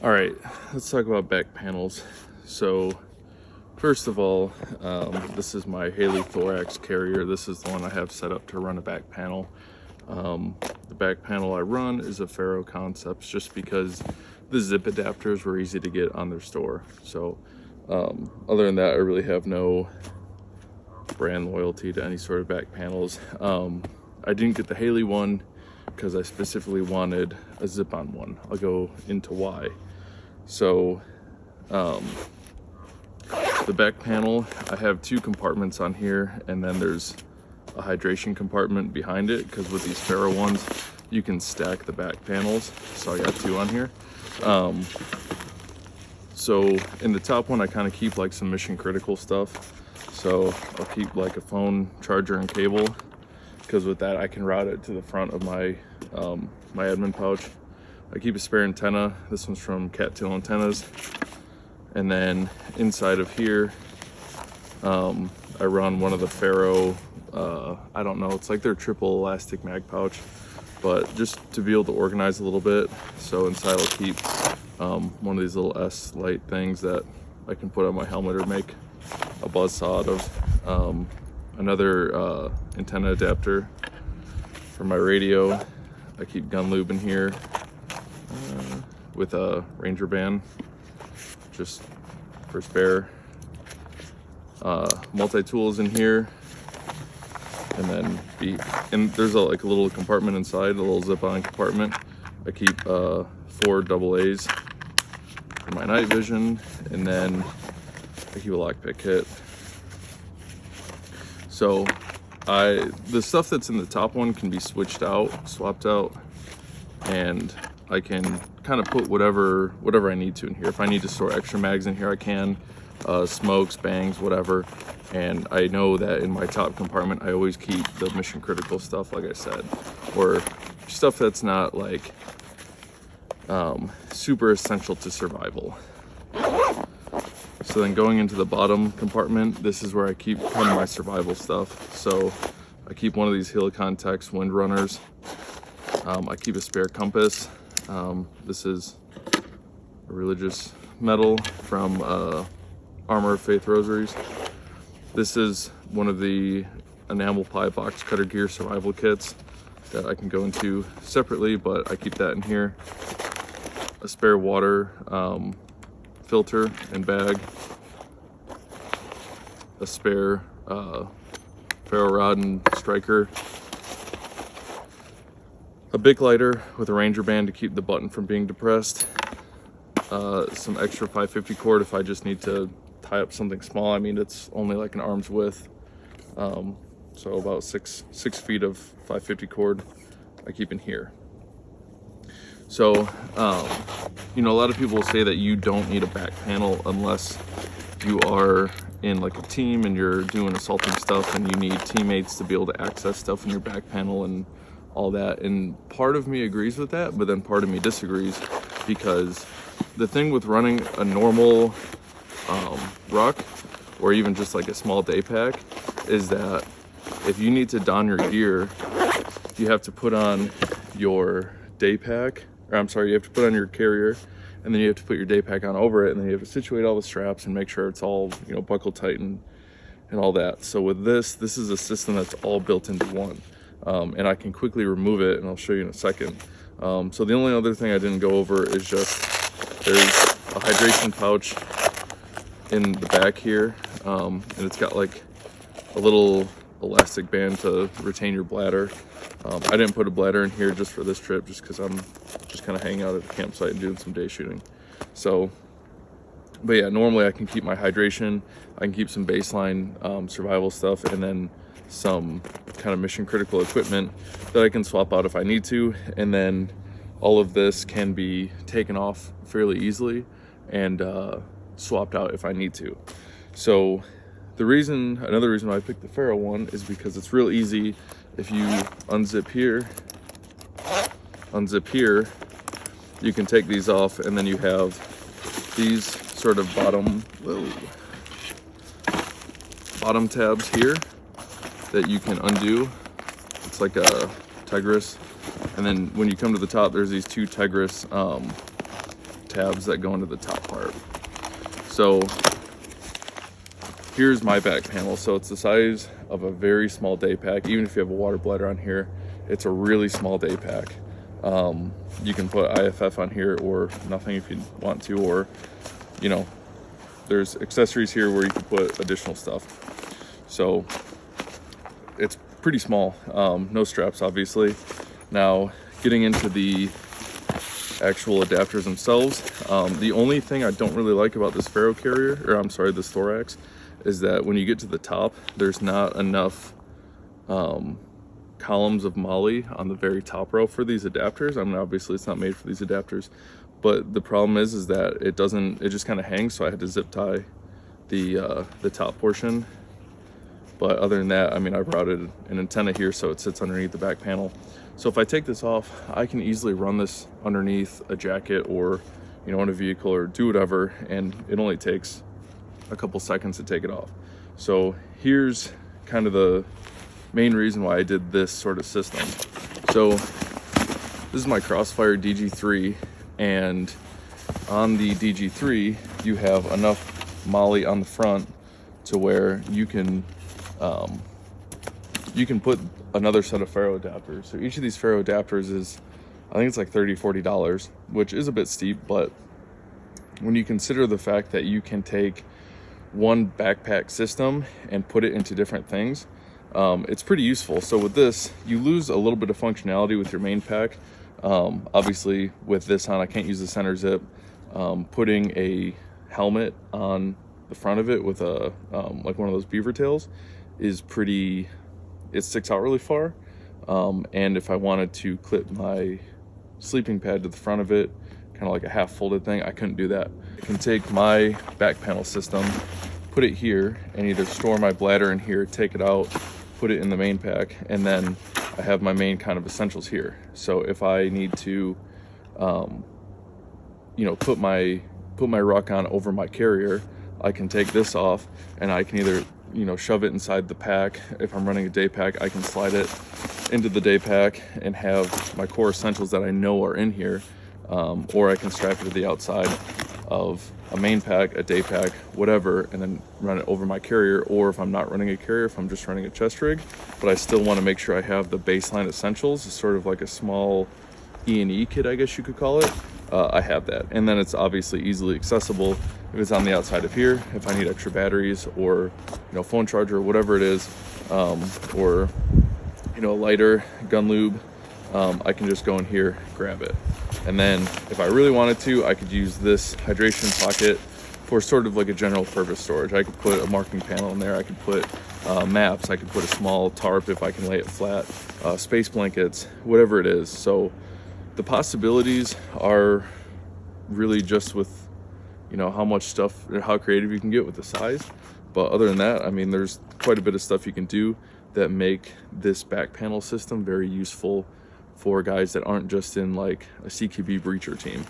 All right, let's talk about back panels. So first of all, this is my Haley thorax carrier. This is the one I have set up to run a back panel. The back panel I run is a Ferro Concepts just because the zip adapters were easy to get on their store. So other than that, I really have no brand loyalty to any sort of back panels. I didn't get the Haley one because I specifically wanted a zip-on one. I'll go into why. So the back panel, I have two compartments on here, and then there's a hydration compartment behind it, because with these Ferro ones you can stack the back panels, so I got two on here. So in the top one I kind of keep like some mission critical stuff, so I'll keep like a phone charger and cable, because with that I can route it to the front of my my admin pouch. I keep a spare antenna. This one's from Cattail Antennas. And then inside of here, I run one of the Ferro, I don't know, it's like their triple elastic mag pouch, but just to be able to organize a little bit. So inside I'll keep one of these little S light things that I can put on my helmet or make a buzzsaw out of. Another antenna adapter for my radio. I keep gun lube in here with a Ranger band, just for spare. Multi-tools in here, and then there's like a little compartment inside, a little zip-on compartment. I keep 4 AA's for my night vision, and then I keep a lockpick kit. So the stuff that's in the top one can be swapped out, and I can kind of put whatever I need to in here. If I need to store extra mags in here, I can. Smokes, bangs, whatever. And I know that in my top compartment I always keep the mission critical stuff, like I said, or stuff that's not like super essential to survival. So then going into the bottom compartment, this is where I keep kind of my survival stuff. So I keep one of these Helicon Tex wind runners. I keep a spare compass. This is a religious medal from Armor of Faith Rosaries. This is one of the enamel pie box cutter gear survival kits that I can go into separately, but I keep that in here. A spare water filter and bag. A spare ferro rod and striker. A Bic lighter with a Ranger band to keep the button from being depressed. Some extra 550 cord if I just need to tie up something small. I mean, it's only like an arm's width, so about six feet of 550 cord I keep in here. So you know, a lot of people will say that you don't need a back panel unless you are in like a team and you're doing assaulting stuff and you need teammates to be able to access stuff in your back panel and all that. And part of me agrees with that, but then part of me disagrees, because the thing with running a normal ruck, or even just like a small day pack, is that if you need to don your gear, you have to put on your day pack, or I'm sorry, you have to put on your carrier, and then you have to put your day pack on over it, and then you have to situate all the straps and make sure it's all, you know, buckle tight and all that. So with this is a system that's all built into one, and I can quickly remove it, and I'll show you in a second. So the only other thing I didn't go over is just there's a hydration pouch in the back here, and it's got like a little elastic band to retain your bladder. I didn't put a bladder in here just for this trip, just because I'm just kind of hanging out at the campsite and doing some day shooting. So, but yeah, normally I can keep my hydration, I can keep some baseline survival stuff, and then some kind of mission critical equipment that I can swap out if I need to. And then all of this can be taken off fairly easily and swapped out if I need to. So another reason why I picked the Ferro one is because it's real easy. If you unzip here, you can take these off, and then you have these sort of bottom tabs here that you can undo. It's like a Tegris, and then when you come to the top, there's these two Tegris tabs that go into the top part. So here's my back panel. So it's the size of a very small day pack. Even if you have a water bladder on here, it's a really small day pack. You can put IFF on here or nothing if you want to, or, you know, there's accessories here where you can put additional stuff. So it's pretty small. No straps, obviously. Now, getting into the actual adapters themselves, the only thing I don't really like about this Ferro carrier, or I'm sorry, this thorax, is that when you get to the top, there's not enough columns of moly on the very top row for these adapters. I mean, obviously it's not made for these adapters, but the problem is that it just kind of hangs, so I had to zip tie the top portion. But other than that, I mean, I've routed an antenna here so it sits underneath the back panel. So if I take this off, I can easily run this underneath a jacket or, you know, in a vehicle or do whatever, and it only takes a couple seconds to take it off. So here's kind of the main reason why I did this sort of system. So this is my Crossfire DG3, and on the DG3 you have enough moly on the front to where you can put another set of Ferro adapters. So each of these Ferro adapters is, I think it's like $30-$40, which is a bit steep, but when you consider the fact that you can take one backpack system and put it into different things, it's pretty useful. So with this, you lose a little bit of functionality with your main pack. Obviously with this on, I can't use the center zip. Putting a helmet on the front of it with a like one of those beaver tails is pretty, it sticks out really far. And if I wanted to clip my sleeping pad to the front of it, kind of like a half folded thing, I couldn't do that. I can take my back panel system, put it here, and either store my bladder in here, take it out, put it in the main pack, and then I have my main kind of essentials here. So if I need to, you know, put my ruck on over my carrier, I can take this off and I can either, you know, shove it inside the pack. If I'm running a day pack, I can slide it into the day pack and have my core essentials that I know are in here, or I can strap it to the outside of a main pack, a day pack, whatever, and then run it over my carrier. Or if I'm not running a carrier, if I'm just running a chest rig, but I still want to make sure I have the baseline essentials, it's sort of like a small E&E kit, I guess you could call it. I have that, and then it's obviously easily accessible if it's on the outside of here, if I need extra batteries or, you know, phone charger or whatever it is, or, you know, a lighter, gun lube, I can just go in here, grab it. And then if I really wanted to, I could use this hydration pocket for sort of like a general purpose storage. I could put a marking panel in there, I could put maps, I could put a small tarp if I can lay it flat, space blankets, whatever it is. So the possibilities are really just with, you know, how much stuff, how creative you can get with the size. But other than that, I mean, there's quite a bit of stuff you can do that make this back panel system very useful for guys that aren't just in like a CQB breacher team.